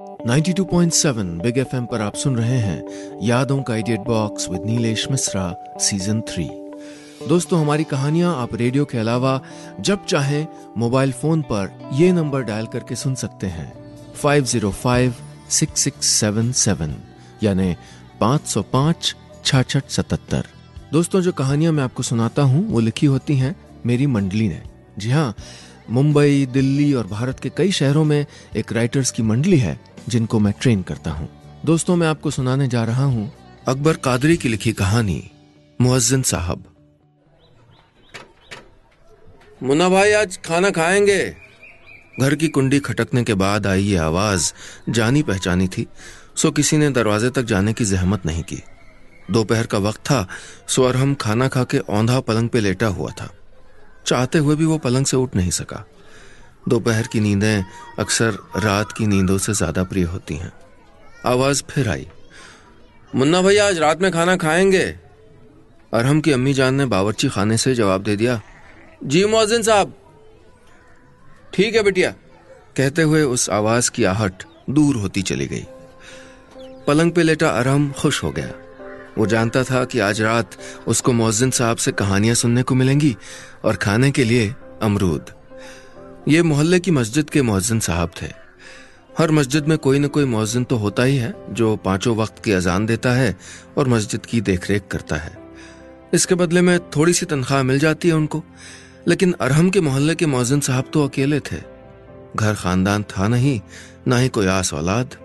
92.7 big FM पर आप सुन रहे हैं यादों का idiot box with Nilesh Mishra season 3। दोस्तों, हमारी कहानियां आप रेडियो के अलावा जब चाहें मोबाइल फोन पर ये नंबर डायल करके सुन सकते हैं 505-6677 यानी 505-6677। दोस्तों, जो कहानियां मैं आपको सुनाता हूं वो लिखी होती हैं मेरी मंडली ने। जी हाँ, मुंबई, दिल्ली और भारत के कई शहरों में एक राइटर्स की मंडली है जिनको मैं ट्रेन करता हूं। दोस्तों, मैं आपको सुनाने जा रहा हूं अकबर कादरी की लिखी कहानी मुअज्जिन साहब। मुन्ना भाई, आज खाना खाएंगे? घर की कुंडी खटकने के बाद आई ये आवाज जानी पहचानी थी, सो किसी ने दरवाजे तक जाने की जहमत नहीं की। दोपहर का वक्त था, सो अरहम खाना खा के औंधा पलंग पे लेटा हुआ था। चाहते हुए भी वो पलंग से उठ नहीं सका। दोपहर की नींदें अक्सर रात की नींदों से ज्यादा प्रिय होती हैं। आवाज फिर आई, मुन्ना भैया, आज रात में खाना खाएंगे? अरहम की अम्मी जान ने बावर्ची खाने से जवाब दे दिया, जी मुअज्जिन साहब। ठीक है बिटिया, कहते हुए उस आवाज की आहट दूर होती चली गई। पलंग पे लेटा अरहम खुश हो गया। वो जानता था कि आज रात उसको मुअज्जिन साहब से कहानियां सुनने को मिलेंगी और खाने के लिए अमरूद। ये मोहल्ले की मस्जिद के मुअज्जिन साहब थे। हर मस्जिद में कोई न कोई मुअज्जिन तो होता ही है जो पांचों वक्त की अजान देता है और मस्जिद की देखरेख करता है। इसके बदले में थोड़ी सी तनख्वाह मिल जाती है उनको। लेकिन अरहम के मोहल्ले के मुअज्जिन साहब तो अकेले थे। घर खानदान था नहीं, ना ही कोई आस औलाद।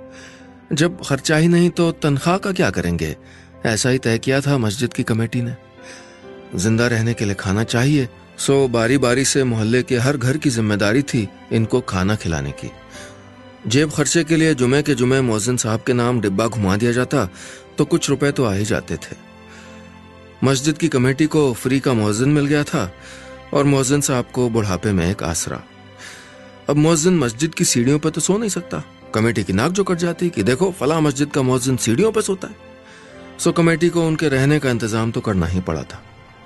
जब खर्चा ही नहीं तो तनख्वाह का क्या करेंगे, ऐसा ही तय किया था मस्जिद की कमेटी ने। जिंदा रहने के लिए खाना चाहिए, सो बारी बारी से मोहल्ले के हर घर की जिम्मेदारी थी इनको खाना खिलाने की। जेब खर्चे के लिए जुमे के जुमे मुअज्जिन साहब के नाम डिब्बा घुमा दिया जाता तो कुछ रुपए तो आ ही जाते थे। मस्जिद की कमेटी को फ्री का मुअज्जिन मिल गया था और मुअज्जिन साहब को बुढ़ापे में एक आसरा। अब मुअज्जिन मस्जिद की सीढ़ियों पर तो सो नहीं सकता। कमेटी की नाक जो कट जाती कि देखो फला मस्जिद का मुअज्जिन सीढ़ियों पर सोता है। सो कमेटी को उनके रहने का इंतजाम तो करना ही पड़ा था।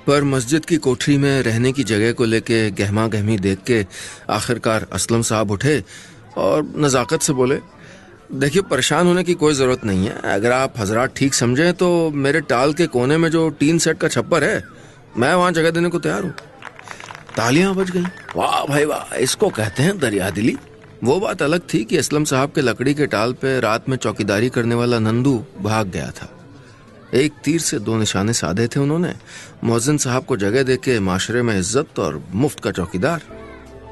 पर मस्जिद की कोठरी में रहने की जगह को लेके गहमा गहमी देख के आखिरकार असलम साहब उठे और नजाकत से बोले, देखिए, परेशान होने की कोई जरूरत नहीं है। अगर आप हजरात ठीक समझें तो मेरे टाल के कोने में जो टीन सेट का छप्पर है, मैं वहां जगह देने को तैयार हूँ। तालियां बज गईं। वाह भाई वाह, इसको कहते हैं दरियादिली। वो बात अलग थी कि असलम साहब के लकड़ी के टाल पे रात में चौकीदारी करने वाला नंदू भाग गया था। एक तीर से दो निशाने साधे थे उन्होंने। मुअज्जिन साहब को जगह देके माशरे में इज्जत और मुफ्त का चौकीदार।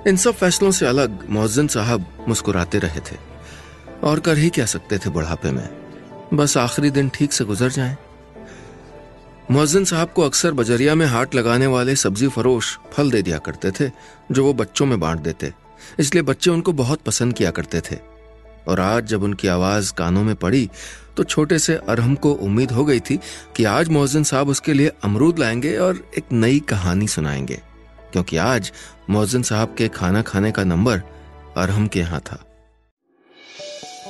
इन सब फैसलों से अलग मुअज्जिन साहब मुस्कुराते रहे थे। और कर ही क्या सकते थे बुढ़ापे में, बस आखिरी दिन ठीक से गुजर जाएं। मुअज्जिन साहब को अक्सर बजरिया में हाट लगाने वाले सब्जी फरोश फल दे दिया करते थे जो वो बच्चों में बांट देते, इसलिए बच्चे उनको बहुत पसंद किया करते थे। और आज जब उनकी आवाज कानों में पड़ी तो छोटे से अरहम को उम्मीद हो गई थी कि आज मुअज्जिन साहब उसके लिए अमरूद लाएंगे और एक नई कहानी सुनाएंगे, क्योंकि आज मुअज्जिन साहब के खाना खाने का नंबर अरहम के यहाँ था।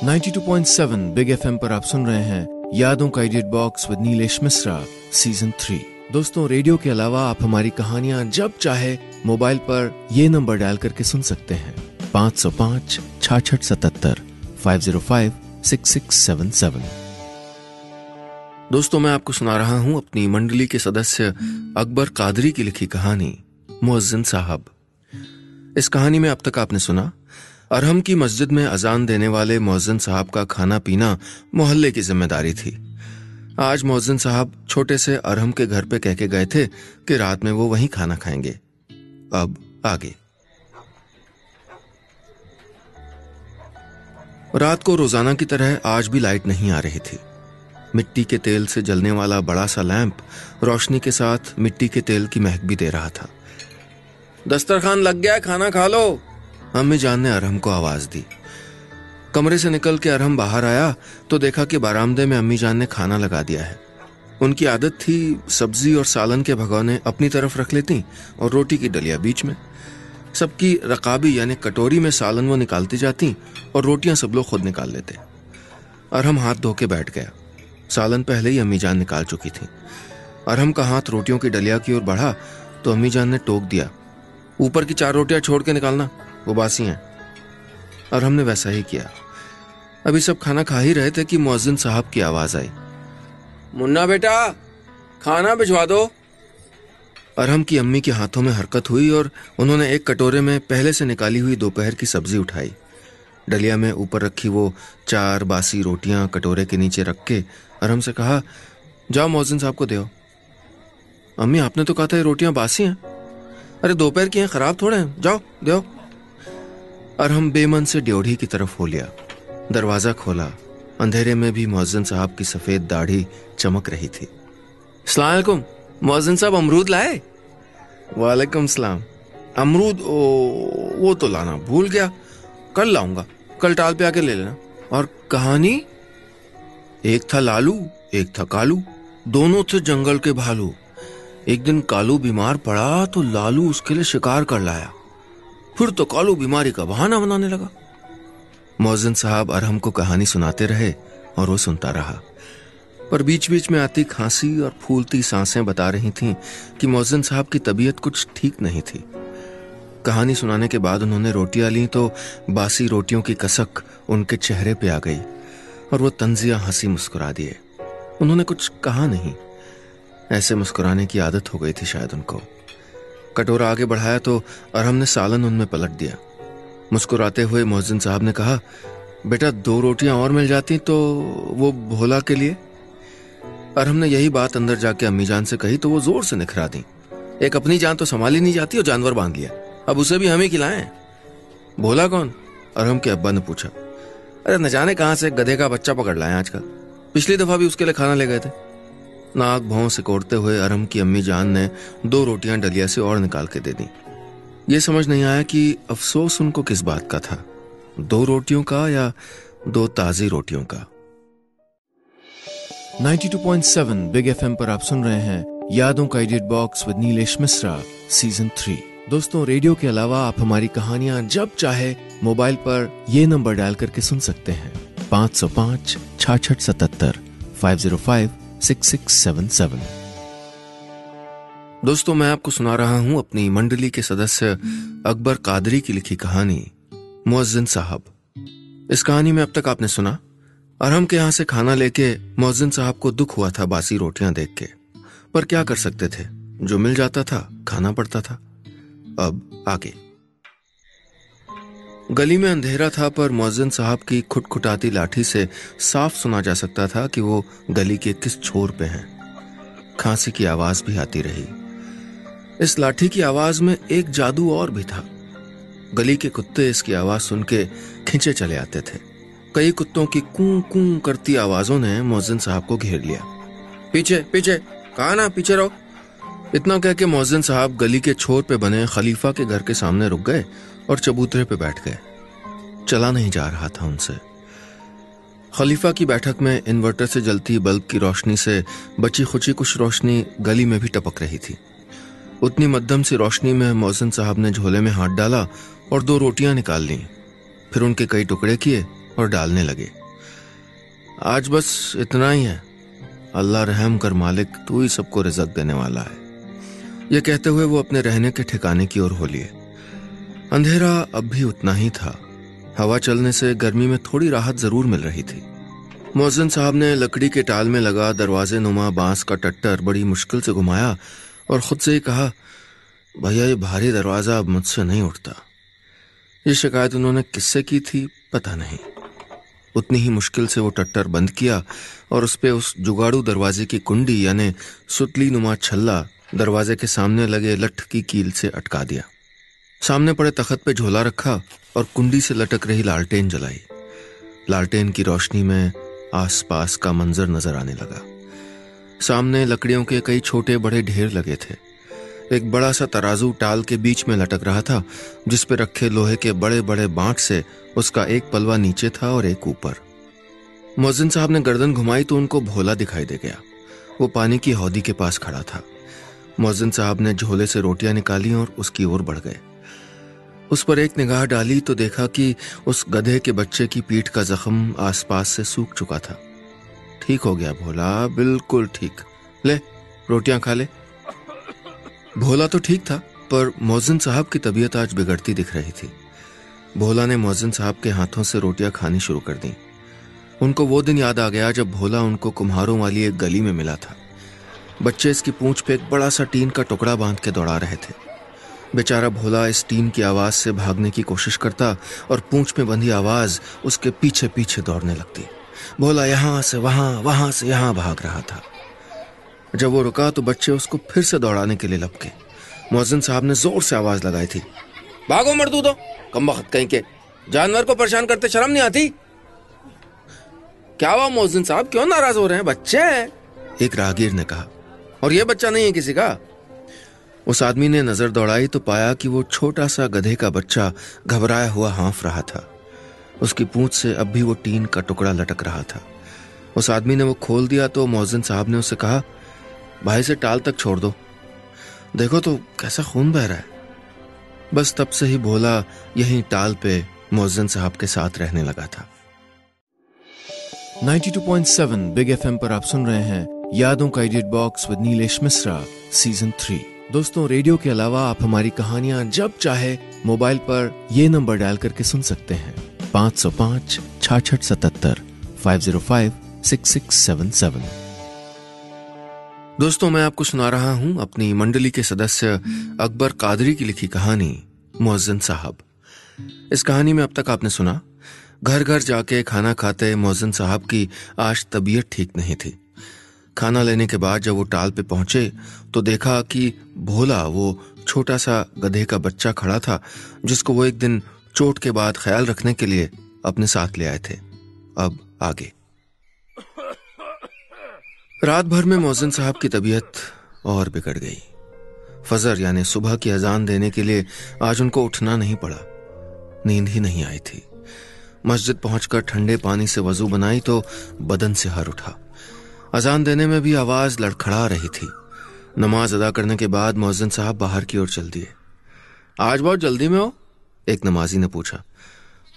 92.7 बिग एफएम पर आप सुन रहे हैं यादों का idiot box with Nilesh Mishra season 3। दोस्तों, रेडियो के अलावा आप हमारी कहानियां जब चाहे मोबाइल पर ये नंबर डायल करके सुन सकते हैं 505-6677 505-6677। दोस्तों, मैं आपको सुना रहा हूं अपनी मंडली के सदस्य अकबर कादरी की लिखी कहानी मुअज्जिन साहब। इस कहानी में अब तक आपने सुना अरहम की मस्जिद में अजान देने वाले मुअज्जिन साहब का खाना पीना मोहल्ले की जिम्मेदारी थी। आज मुअज्जिन साहब छोटे से अरहम के घर पे कह के गए थे कि रात में वो वहीं खाना खाएंगे। अब आगे। रात को रोजाना की तरह आज भी लाइट नहीं आ रही थी। मिट्टी के तेल से जलने वाला बड़ा सा लैंप रोशनी के साथ मिट्टी के तेल की महक भी दे रहा था। दस्तरखान लग गया है, खाना खा लो, अम्मी जान ने अरहम को आवाज दी। कमरे से निकल के अरहम बाहर आया तो देखा कि बारामदे में अम्मी जान ने खाना लगा दिया है। उनकी आदत थी सब्जी और सालन के भगोने अपनी तरफ रख लेती और रोटी की डलिया बीच में। सबकी रकाबी यानी कटोरी में सालन वो निकालती जाती और रोटियां सब लोग खुद निकाल लेते। अरहम हाथ धो के बैठ गया। सालन पहले ही अम्मी जान निकाल चुकी थी। अरहम का हाथ रोटियों की डलिया की ओर बढ़ा तो अम्मी जान ने टोक दिया, ऊपर की 4 रोटियां छोड़ के निकालना, वो बासी हैं। अरहम ने वैसा ही किया। अभी सब खाना खा ही रहे थे कि मुअज्जिन साहब की आवाज आई, मुन्ना बेटा खाना भिजवा दो। अरहम की अम्मी के हाथों में हरकत हुई और उन्होंने एक कटोरे में पहले से निकाली हुई दोपहर की सब्जी उठाई। डलिया में ऊपर रखी वो 4 बासी रोटियां कटोरे के नीचे रख के अरहम से कहा, जाओ मुअज्जिन साहब को दो। अम्मी आपने तो कहा था ये रोटियां बासी हैं। अरे दोपहर की हैं, खराब थोड़े हैं, जाओ दो। अरहम बेमन से ड्योढ़ी की तरफ हो लिया। दरवाजा खोला। अंधेरे में भी मुअज्जिन साहब की सफेद दाढ़ी चमक रही थी। अस्सलाम वालेकुम मुअज्जिन साहब, अमरूद लाए? वालेकुम सलाम। अमरूद वो तो लाना भूल गया, कल लाऊंगा, कल टाल पे आके ले लेना। और कहानी? एक था लालू एक था कालू, दोनों थे जंगल के भालू। एक दिन कालू बीमार पड़ा तो लालू उसके लिए शिकार कर लाया, फिर तो कालू बीमारी का बहाना बनाने लगा। मुअज्जिन साहब अरहम को कहानी सुनाते रहे और वो सुनता रहा, पर बीच बीच में आती खांसी और फूलती सांसें बता रही थीं कि मुअज्जिन साहब की तबीयत कुछ ठीक नहीं थी। कहानी सुनाने के बाद उन्होंने रोटियां ली तो बासी रोटियों की कसक उनके चेहरे पे आ गई और वो तंजिया हंसी मुस्कुरा दिए। उन्होंने कुछ कहा नहीं, ऐसे मुस्कुराने की आदत हो गई थी शायद उनको। कटोरा आगे बढ़ाया तो अरहम ने सालन उनमें पलट दिया। मुस्कुराते हुए मुअज्जिन साहब ने कहा, बेटा 2 रोटियां और मिल जाती तो वो भोला के लिए। अरहम ने यही बात अंदर जाके अम्मी जान से कही तो वो जोर से निखरा दी, एक अपनी जान तो संभाली नहीं जाती और जानवर बांध लिया, अब उसे भी हम ही खिलाएं। भोला कौन? अरहम के अब्बा ने पूछा। अरे न जाने कहां से गधे का बच्चा पकड़ लाए आजकल, पिछली दफा भी उसके लिए खाना ले गए थे। नाक भौं सिकोड़ते हुए अरहम की अम्मी जान ने 2 रोटियां डलिया से और निकाल के दे दी। ये समझ नहीं आया कि अफसोस उनको किस बात का था, 2 रोटियों का या 2 ताजी रोटियों का। 92.7 बिग एफएम पर आप सुन रहे हैं यादों का edit box with Nilesh Mishra season 3। दोस्तों, रेडियो के अलावा आप हमारी कहानियां जब चाहे मोबाइल पर ये नंबर डायल करके सुन सकते हैं, 505 66 77 505 6677। दोस्तों, मैं आपको सुना रहा हूं अपनी मंडली के सदस्य अकबर कादरी की लिखी कहानी मुअज्जिन साहब। इस कहानी में अब तक आपने सुना, अरहम के यहां से खाना लेके मुअज्जिन साहब को दुख हुआ था बासी रोटियां देख के, पर क्या कर सकते थे, जो मिल जाता था खाना पड़ता था। अब आगे। गली में अंधेरा था पर मुअज्जिन साहब की खुटखुटाती लाठी से साफ सुना जा सकता था कि वो गली के किस छोर पे हैं। खांसी की आवाज भी आती रही। इस लाठी की आवाज में एक जादू और भी था। गली के कुत्ते इसकी आवाज सुन के खिंचे चले आते थे। कई कुत्तों की कूं कूं करती आवाजों ने मुअज्जिन साहब को घेर लिया। पीछे पीछे, कहा ना पीछे रहो। इतना कह के मुअज्जिन साहब गली के छोर पे बने खलीफा के घर के सामने रुक गए और चबूतरे पे बैठ गए। चला नहीं जा रहा था उनसे। खलीफा की बैठक में इन्वर्टर से जलती बल्ब की रोशनी से बची खुची कुछ रोशनी गली में भी टपक रही थी। उतनी मध्यम सी रोशनी में मुअज्जिन साहब ने झोले में हाथ डाला और 2 रोटियां निकाल लीं, फिर उनके कई टुकड़े किए और डालने लगे। आज बस इतना ही है, अल्लाह रहम कर मालिक, तू ही सबको रिज़्क देने वाला है। यह कहते हुए वो अपने रहने के ठिकाने की ओर हो लिए। अंधेरा अब भी उतना ही था। हवा चलने से गर्मी में थोड़ी राहत जरूर मिल रही थी। मुअज्जिन साहब ने लकड़ी के टाल में लगा दरवाजे नुमा बांस का टट्टर बड़ी मुश्किल से घुमाया और खुद से ही कहा, भैया ये भारी दरवाजा अब मुझसे नहीं उठता। ये शिकायत उन्होंने किससे की थी पता नहीं। उतनी ही मुश्किल से वो टट्टर बंद किया और उस पे उस जुगाड़ू दरवाजे की कुंडी यानी सुतली नुमा छल्ला दरवाजे के सामने लगे लठ की कील से अटका दिया। सामने पड़े तख्त पे झोला रखा और कुंडी से लटक रही लालटेन जलाई। लालटेन की रोशनी में आसपास का मंजर नजर आने लगा। सामने लकड़ियों के कई छोटे बड़े ढेर लगे थे। एक बड़ा सा तराजू टाल के बीच में लटक रहा था, जिस पे रखे लोहे के बड़े बड़े बांट से उसका एक पलवा नीचे था और एक ऊपर। मुअज्जिन साहब ने गर्दन घुमाई तो उनको भोला दिखाई दे गया। वो पानी की हौदी के पास खड़ा था। मुअज्जिन साहब ने झोले से रोटियां निकाली और उसकी ओर बढ़ गए। उस पर एक निगाह डाली तो देखा कि उस गधे के बच्चे की पीठ का जख्म आसपास से सूख चुका था। ठीक हो गया भोला, बिल्कुल ठीक, ले रोटियां खा ले। भोला तो ठीक था, पर मुअज्जिन साहब की तबीयत आज बिगड़ती दिख रही थी। भोला ने मुअज्जिन साहब के हाथों से रोटियां खानी शुरू कर दी। उनको वो दिन याद आ गया जब भोला उनको कुम्हारों वाली एक गली में मिला था। बच्चे इसकी पूंछ पे एक बड़ा सा टीन का टुकड़ा बांध के दौड़ा रहे थे। बेचारा भोला इस टीन की आवाज से भागने की कोशिश करता और पूंछ में बंधी आवाज उसके पीछे पीछे दौड़ने लगती। भोला यहां से वहां, वहां से यहां भाग रहा था। जब वो रुका तो बच्चे उसको फिर से दौड़ाने के लिए लपके। मौज़िन साहब ने जोर से आवाज लगाई थी, भागो मर्दूदो, कमबख्त कहीं के, जानवर को परेशान करते शर्म नहीं आती? क्या हुआ मौज़िन साहब, क्यों नाराज हो रहे हैं? बच्चे हैं, एक राहगीर ने कहा, और ये बच्चा नहीं है किसी का। उस आदमी ने नजर दौड़ाई तो पाया कि वो छोटा सा गधे का बच्चा घबराया हुआ हाँफ रहा था। उसकी पूंछ से अब भी वो टीन का टुकड़ा लटक रहा था। उस आदमी ने वो खोल दिया तो मौज़िन साहब ने उसे कहा, भाई से टाल तक छोड़ दो, देखो तो कैसा खून बह रहा है। बस तब से ही भोला यहीं टाल पे मौज़िन साहब के साथ रहने लगा था। 92.7 बिग एफएम पर आप सुन रहे हैं यादों का edit box with Nilesh Mishra season 3। दोस्तों, रेडियो के अलावा आप हमारी कहानियां जब चाहे मोबाइल पर ये नंबर डायल करके सुन सकते हैं, 505-6677 505-6677। दोस्तों, मैं आपको सुना रहा हूं अपनी मंडली के सदस्य अकबर कादरी की लिखी कहानी मौज़िन साहब। इस कहानी में अब तक आपने सुना, घर घर जाके खाना खाते मौज़िन साहब की आज तबीयत ठीक नहीं थी। खाना लेने के बाद जब वो टाल पे पहुंचे तो देखा कि भोला, वो छोटा सा गधे का बच्चा खड़ा था जिसको वो एक दिन चोट के बाद ख्याल रखने के लिए अपने साथ ले आए थे। अब आगे। रात भर में मौज़िन साहब की तबीयत और बिगड़ गई। फजर यानी सुबह की अजान देने के लिए आज उनको उठना नहीं पड़ा। नींद ही नहीं आई थी। मस्जिद पहुंचकर ठंडे पानी से वजू बनाई तो बदन से हर उठा। अजान देने में भी आवाज लड़खड़ा रही थी। नमाज अदा करने के बाद मौज़िन साहब बाहर की ओर चल दिए। आज बहुत जल्दी में हो? एक नमाजी ने पूछा।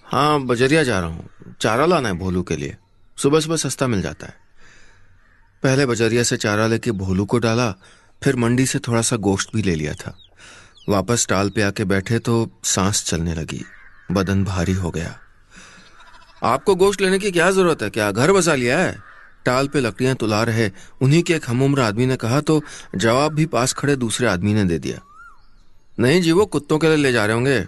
हाँ, बजरिया जा रहा हूँ, चारा लाना है भोलू के लिए, सुबह सुबह सस्ता मिल जाता है। पहले बजरिया से चारा लेके भोलू को डाला, फिर मंडी से थोड़ा सा गोश्त भी ले लिया था। वापस टाल पे आके बैठे तो सांस चलने लगी, बदन भारी हो गया। आपको गोश्त लेने की क्या जरूरत है, क्या घर बसा लिया है? टाल पे लकड़ियां तुला रहे उन्हीं के एक हमउम्र आदमी ने कहा तो जवाब भी पास खड़े दूसरे आदमी ने दे दिया। नहीं जी, वो कुत्तों के लिए ले जा रहे होंगे।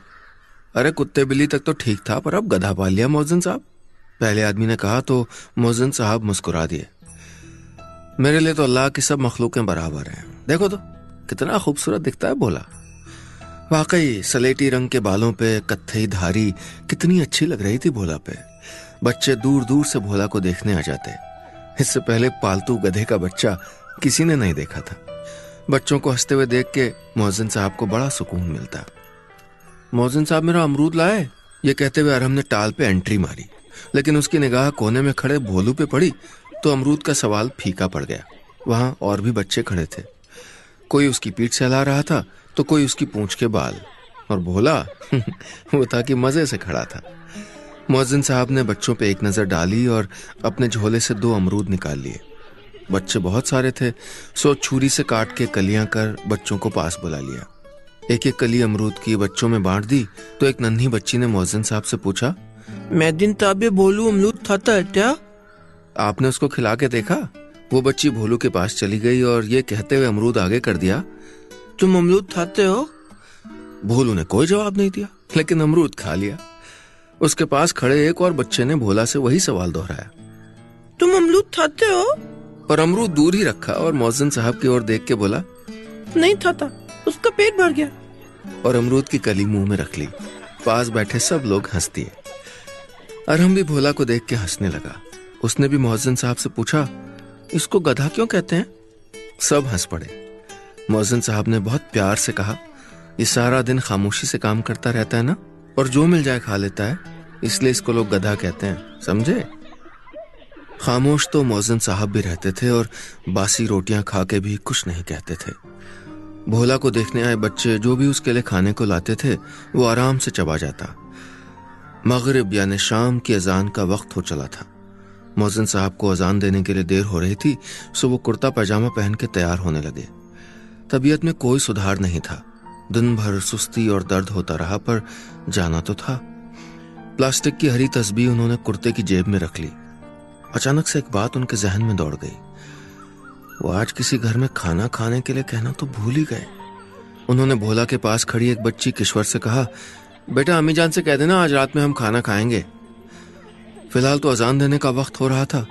अरे कुत्ते बिल्ली तक तो ठीक था, पर अब गधा पाल लिया मौज़िन साहब, पहले आदमी ने कहा तो मौज़िन साहब मुस्कुरा दिए। मेरे लिए तो अल्लाह की सब मखलूकें बराबर हैं। देखो तो कितना खूबसूरत दिखता है भोला। वाकई सलेटी रंग के बालों पे कत्थई धारी कितनी अच्छी लग रही थी भोला पे। बच्चे दूर दूर से भोला को देखने आ जाते। इससे पहले पालतू गधे का बच्चा किसी ने नहीं देखा था। बच्चों को हंसते हुए देख के मौज़िन साहब को बड़ा सुकून मिलता। मौज़िन साहब मेरा अमरूद लाए, ये कहते हुए अरहम ने टाल पे एंट्री मारी, लेकिन उसकी निगाह कोने में खड़े भोलू पे पड़ी तो अमरूद का सवाल फीका पड़ गया। वहां और भी बच्चे खड़े थे। कोई उसकी पीठ सहला रहा था तो कोई उसकी पूंछ के बाल, और भोला वो था कि मजे से खड़ा था। मौज़िन साहब ने बच्चों पे एक नजर डाली और अपने झोले से 2 अमरूद निकाल लिए। बच्चे बहुत सारे थे, सो छुरी से काट के कलियां कर बच्चों को पास बुला लिया। एक एक कली अमरूद की बच्चों में बांट दी तो एक नन्ही बच्ची ने मौज़िन साहब से पूछा, मैं दिन ताबे भोलू अमरूद खाता है क्या? आपने उसको खिला के देखा? वो बच्ची भोलू के पास चली गई और ये कहते हुए अमरूद आगे कर दिया, तुम अमरूद खाते हो? भोलू ने कोई जवाब नहीं दिया, लेकिन अमरूद खा लिया। उसके पास खड़े एक और बच्चे ने भोला से वही सवाल दोहराया, तुम अमरूद खाते हो? और अमरूद दूर ही रखा और मौज़िन साहब की ओर देख के बोला, नहीं खाता, उसका पेट भर गया, और अमरूद की कली मुंह में रख ली। पास बैठे सब लोग हंस दिए। अरहम भी भोला को देख के हंसने लगा। उसने भी मौज़िन साहब से पूछा, इसको गधा क्यों कहते हैं? सब हंस पड़े। मौज़िन साहब ने बहुत प्यार से कहा, ये सारा दिन खामोशी से काम करता रहता है ना, और जो मिल जाए खा लेता है, इसलिए इसको लोग गधा कहते हैं, समझे? खामोश तो मौज़िन साहब भी रहते थे और बासी रोटियां खा के भी कुछ नहीं कहते थे। भोला को देखने आए बच्चे जो भी उसके लिए खाने को लाते थे वो आराम से चबा जाता। मगरिब यानी शाम की अजान का वक्त हो चला था। मौज़िन साहब को अजान देने के लिए देर हो रही थी, सो वो कुर्ता पैजामा पहन के तैयार होने लगे। तबीयत में कोई सुधार नहीं था। दिन भर सुस्ती और दर्द होता रहा, पर जाना तो था। प्लास्टिक की हरी तस्बीह उन्होंने कुर्ते की जेब में रख ली। अचानक से एक बात उनके जहन में दौड़ गई। वो आज किसी घर में खाना खाने के लिए कहना तो भूल ही गए। उन्होंने भोला के पास खड़ी एक बच्ची किश्वर से कहा, बेटा अम्मी जान से कह देना आज रात में हम खाना खाएंगे। फिलहाल तो अजान देने का वक्त हो रहा था।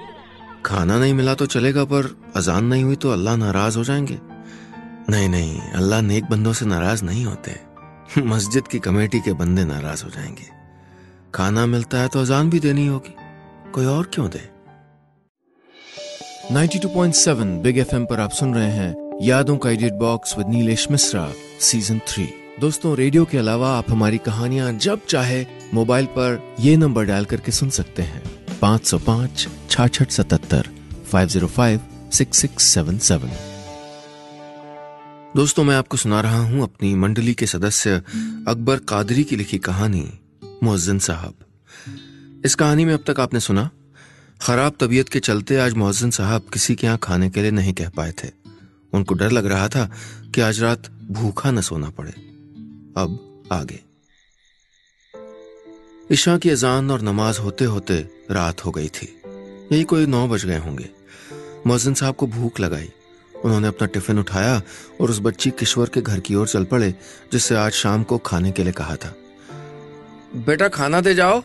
खाना नहीं मिला तो चलेगा, पर अजान नहीं हुई तो अल्लाह नाराज हो जाएंगे। नहीं, अल्लाह नेक बंदों से नाराज नहीं होते। मस्जिद की कमेटी के बंदे नाराज हो जाएंगे। खाना मिलता है तो अजान भी देनी होगी, कोई और क्यों दे। 92.7 बिग एफएम पर आप सुन रहे हैं यादों का edit box with Nilesh Mishra season 3। दोस्तों, रेडियो के अलावा आप हमारी कहानियां जब चाहे मोबाइल पर ये नंबर डायल करके सुन सकते हैं 505-6677 505-6677। दोस्तों, मैं आपको सुना रहा हूं अपनी मंडली के सदस्य अकबर कादरी की लिखी कहानी मुअज्जिन साहब। इस कहानी में अब तक आपने सुना, खराब तबीयत के चलते आज मुअज्जिन साहब किसी के यहाँ खाने के लिए नहीं कह पाए थे। उनको डर लग रहा था कि आज रात भूखा न सोना पड़े। अब आगे। इशा की अजान और नमाज होते होते रात हो गई थी। यही कोई 9 बज गए होंगे। मुअज्जिन साहब को भूख लगाई। उन्होंने अपना टिफिन उठाया और उस बच्ची किश्वर के घर की ओर चल पड़े जिससे आज शाम को खाने के लिए कहा था। बेटा खाना दे जाओ,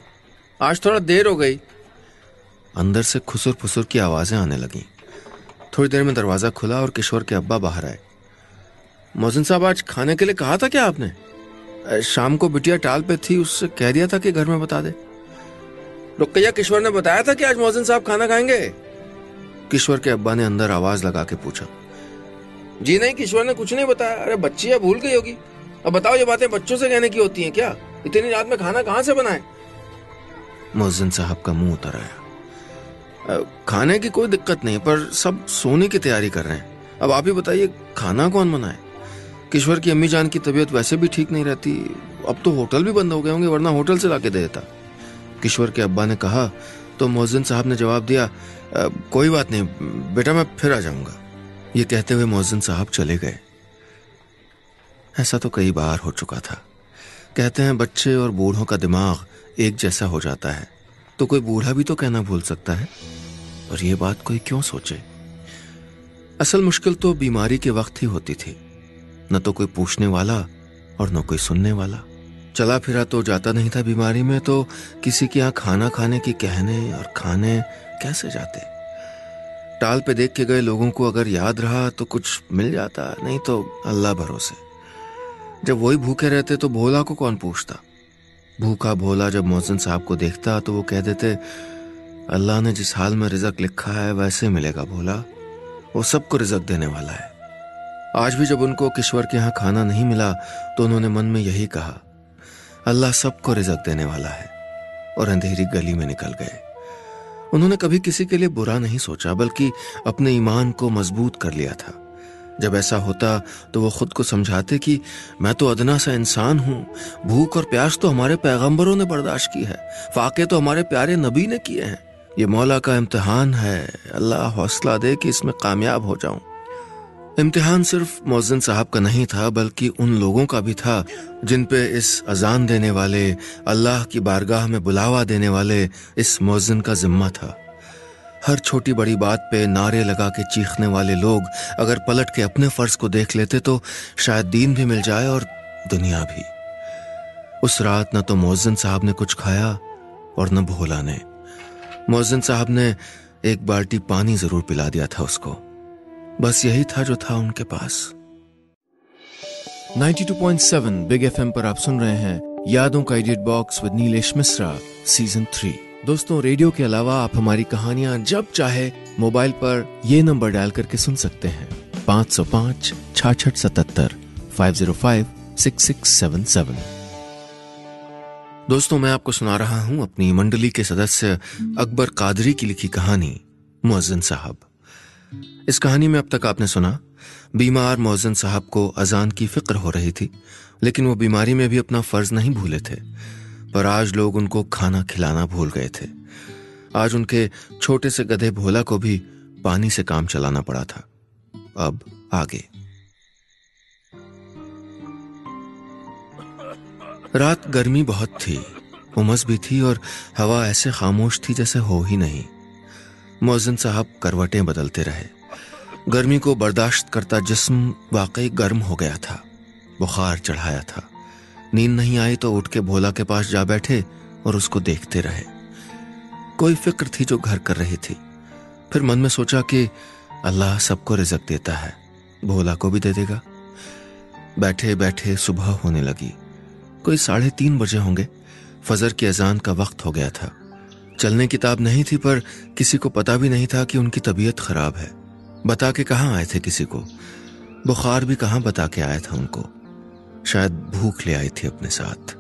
आज थोड़ा देर हो गई। अंदर से खुसुर फुसुर की आवाजें आने लगीं। थोड़ी देर में दरवाजा खुला और किशोर के अब्बा बाहर आए। मुअज्जिन साहब, आज खाने के लिए कहा था क्या आपने? शाम को बिटिया टाल पे थी, उससे कह दिया था कि घर में बता दे। रुकैया, किशोर ने बताया था कि आज मुअज्जिन साहब खाना खाएंगे? किशोर के अब्बा ने अंदर आवाज लगा के पूछा। जी नहीं, किशोर ने कुछ नहीं बताया। अरे बच्ची है, भूल गई होगी। अब बताओ, ये बातें बच्चों से कहने की होती हैं क्या? इतनी रात में खाना कहां से बनाए? मुअज्जिन साहब का मुंह उतर आया। खाने की कोई दिक्कत नहीं, पर सब सोने की तैयारी कर रहे हैं। अब आप ही बताइए, खाना कौन बनाए? किशोर की अम्मी जान की तबीयत वैसे भी ठीक नहीं रहती। अब तो होटल भी बंद हो गए होंगे, वरना होटल से लाके दे देता। किशोर के अब्बा ने कहा तो मुअज्जिन साहब ने जवाब दिया, कोई बात नहीं बेटा, मैं फिर आ जाऊंगा। ये कहते हुए मुअज्जिन साहब चले गए। ऐसा तो कई बार हो चुका था। कहते हैं बच्चे और बूढ़ों का दिमाग एक जैसा हो जाता है, तो कोई बूढ़ा भी तो कहना भूल सकता है, और ये बात कोई क्यों सोचे। असल मुश्किल तो बीमारी के वक्त ही होती थी। न तो कोई पूछने वाला और न कोई सुनने वाला। चला फिरा तो जाता नहीं था बीमारी में, तो किसी के यहाँ खाना खाने की कहने और खाने कैसे जाते। टाल पे देख के गए लोगों को अगर याद रहा तो कुछ मिल जाता, नहीं तो अल्लाह भरोसे। जब वही भूखे रहते तो भोला को कौन पूछता। भूखा भोला जब मुअज्जिन साहब को देखता तो वो कह देते, अल्लाह ने जिस हाल में रिज़्क लिखा है वैसे मिलेगा भोला, वो सबको रिज़्क देने वाला है। आज भी जब उनको किश्वर के यहाँ खाना नहीं मिला तो उन्होंने मन में यही कहा, अल्लाह सबको रिज़्क देने वाला है, और अंधेरी गली में निकल गए। उन्होंने कभी किसी के लिए बुरा नहीं सोचा, बल्कि अपने ईमान को मजबूत कर लिया था। जब ऐसा होता तो वो खुद को समझाते कि मैं तो अदना सा इंसान हूं, भूख और प्यास तो हमारे पैगंबरों ने बर्दाश्त की है, फाके तो हमारे प्यारे नबी ने किए हैं। ये मौला का इम्तिहान है, अल्लाह हौसला दे कि इसमें कामयाब हो जाऊं। इम्तिहान सिर्फ मुअज्जिन साहब का नहीं था, बल्कि उन लोगों का भी था जिन पे इस अजान देने वाले, अल्लाह की बारगाह में बुलावा देने वाले इस मुअज्जिन का जिम्मा था। हर छोटी बड़ी बात पे नारे लगा के चीखने वाले लोग अगर पलट के अपने फर्ज को देख लेते तो शायद दीन भी मिल जाए और दुनिया भी। उस रात न तो मुअज्जिन साहब ने कुछ खाया और न भोला ने। मुअज्जिन साहब ने एक बाल्टी पानी जरूर पिला दिया था उसको, बस यही था जो था उनके पास। 92.7 बिग एफएम पर आप सुन रहे हैं यादों का edit box with Nilesh Mishra season 3। दोस्तों, रेडियो के अलावा आप हमारी कहानियां जब चाहे मोबाइल पर ये नंबर डायल करके सुन सकते हैं 505-6677 505-6677। दोस्तों, मैं आपको सुना रहा हूं अपनी मंडली के सदस्य अकबर कादरी की लिखी कहानी मुअज्जिन साहब। इस कहानी में अब तक आपने सुना, बीमार मुअज्जिन साहब को अजान की फिक्र हो रही थी, लेकिन वो बीमारी में भी अपना फर्ज नहीं भूले थे। पर आज लोग उनको खाना खिलाना भूल गए थे। आज उनके छोटे से गधे भोला को भी पानी से काम चलाना पड़ा था। अब आगे। रात गर्मी बहुत थी, उमस भी थी और हवा ऐसे खामोश थी जैसे हो ही नहीं। मौज़िन साहब करवटें बदलते रहे। गर्मी को बर्दाश्त करता जिस्म वाकई गर्म हो गया था, बुखार चढ़ाया था। नींद नहीं आई तो उठ के भोला के पास जा बैठे और उसको देखते रहे। कोई फिक्र थी जो घर कर रही थी। फिर मन में सोचा कि अल्लाह सबको रिज़्क देता है, भोला को भी दे देगा। बैठे बैठे सुबह होने लगी। कोई 3:30 बजे होंगे। फजर की अजान का वक्त हो गया था। चलने की ताब नहीं थी, पर किसी को पता भी नहीं था कि उनकी तबीयत खराब है। बता के कहाँ आए थे किसी को? बुखार भी कहाँ बता के आया था उनको? शायद भूख ले आई थी अपने साथ।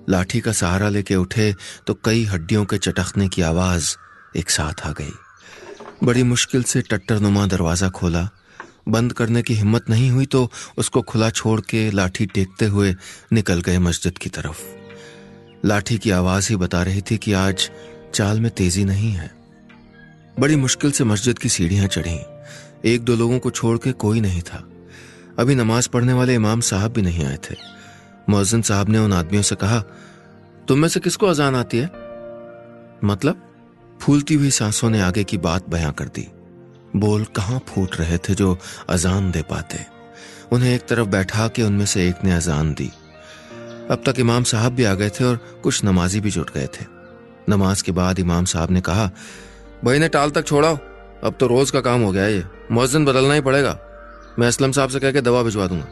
लाठी का सहारा लेके उठे तो कई हड्डियों के चटकने की आवाज एक साथ आ गई। बड़ी मुश्किल से टट्टरनुमा दरवाजा खोला। बंद करने की हिम्मत नहीं हुई तो उसको खुला छोड़ के लाठी टेकते हुए निकल गए मस्जिद की तरफ। लाठी की आवाज ही बता रही थी कि आज चाल में तेजी नहीं है। बड़ी मुश्किल से मस्जिद की सीढ़ियां चढ़ी। 1-2 लोगों को छोड़ के कोई नहीं था। अभी नमाज पढ़ने वाले इमाम साहब भी नहीं आए थे। मुअज्जिन साहब ने उन आदमियों से कहा, तुम में से किसको अजान आती है? मतलब? फूलती हुई सांसों ने आगे की बात बयां कर दी। बोल कहां फूट रहे थे जो अजान दे पाते। उन्हें एक तरफ बैठा के उनमें से एक ने अजान दी। अब तक इमाम साहब भी आ गए थे और कुछ नमाजी भी जुट गए थे। नमाज के बाद इमाम साहब ने कहा, भाई ने टाल तक छोड़ाओ, अब तो रोज का काम हो गया है ये, मुअज्जिन बदलना ही पड़ेगा। मैं असलम साहब से कह के दवा भिजवा दूंगा।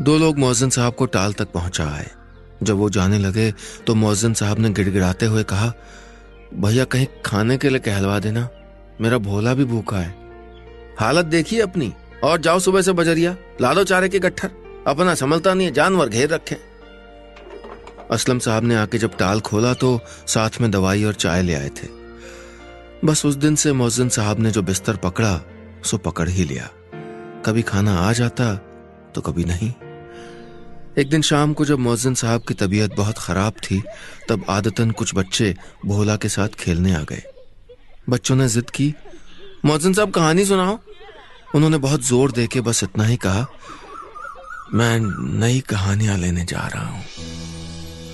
2 लोग मुअज्जिन साहब को टाल तक पहुंचा आए। जब वो जाने लगे तो मुअज्जिन साहब ने गिड़गिड़ाते हुए कहा, भैया कहीं खाने के लिए कहलवा देना, मेरा भोला भी भूखा है। हालत देखिए अपनी, और जाओ सुबह से बजरिया ला दो चारे के गट्ठर। अपना संभलता नहीं है, जानवर घेर रखे। असलम साहब ने आके जब टाल खोला तो साथ में दवाई और चाय ले आए थे। बस उस दिन से मुअज्जिन साहब ने जो बिस्तर पकड़ा सो पकड़ ही लिया। कभी खाना आ जाता तो कभी नहीं। एक दिन शाम को जब मुअज्जिन साहब की तबीयत बहुत खराब थी, तब आदतन कुछ बच्चे भोला के साथ खेलने आ गए। बच्चों ने जिद की, मुअज्जिन साहब कहानी सुनाओ। उन्होंने बहुत जोर देके बस इतना ही कहा, मैं नई कहानियां लेने जा रहा हूं,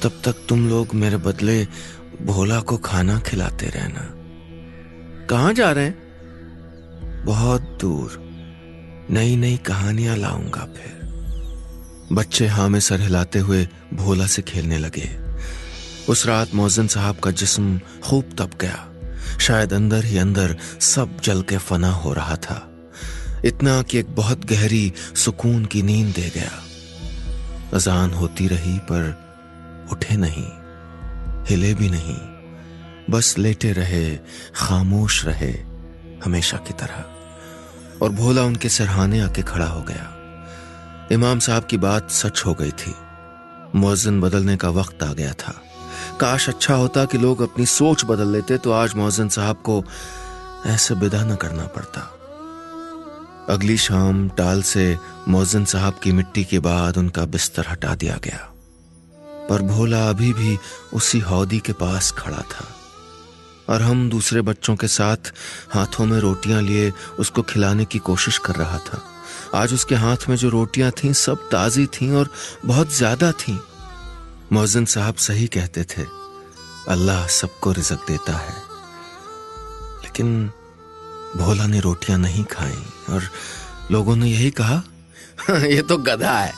तब तक तुम लोग मेरे बदले भोला को खाना खिलाते रहना। कहां जा रहे हैं? बहुत दूर, नई नई कहानियां लाऊंगा फिर। बच्चे हाँ में सर हिलाते हुए भोला से खेलने लगे। उस रात मुअज्जिन साहब का जिस्म खूब तप गया। शायद अंदर ही अंदर सब जल के फना हो रहा था, इतना कि एक बहुत गहरी सुकून की नींद दे गया। अजान होती रही पर उठे नहीं, हिले भी नहीं, बस लेटे रहे, खामोश रहे हमेशा की तरह। और भोला उनके सिरहाने आके खड़ा हो गया। इमाम साहब की बात सच हो गई थी। मुअज्जिन बदलने का वक्त आ गया था। काश अच्छा होता कि लोग अपनी सोच बदल लेते तो आज मुअज्जिन साहब को ऐसे विदा न करना पड़ता। अगली शाम टाल से मुअज्जिन साहब की मिट्टी के बाद उनका बिस्तर हटा दिया गया, पर भोला अभी भी उसी हौदी के पास खड़ा था और हम दूसरे बच्चों के साथ हाथों में रोटियां लिए उसको खिलाने की कोशिश कर रहा था। आज उसके हाथ में जो रोटियां थीं सब ताजी थीं और बहुत ज्यादा थीं। मुअज्जिन साहब सही कहते थे, अल्लाह सबको रिज़्क देता है। लेकिन भोला ने रोटियां नहीं खाई और लोगों ने यही कहा, ये तो गधा है।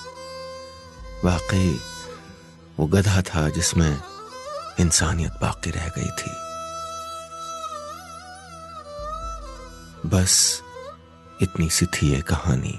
वाकई वो गधा था जिसमें इंसानियत बाकी रह गई थी। बस इतनी सी थी ये कहानी।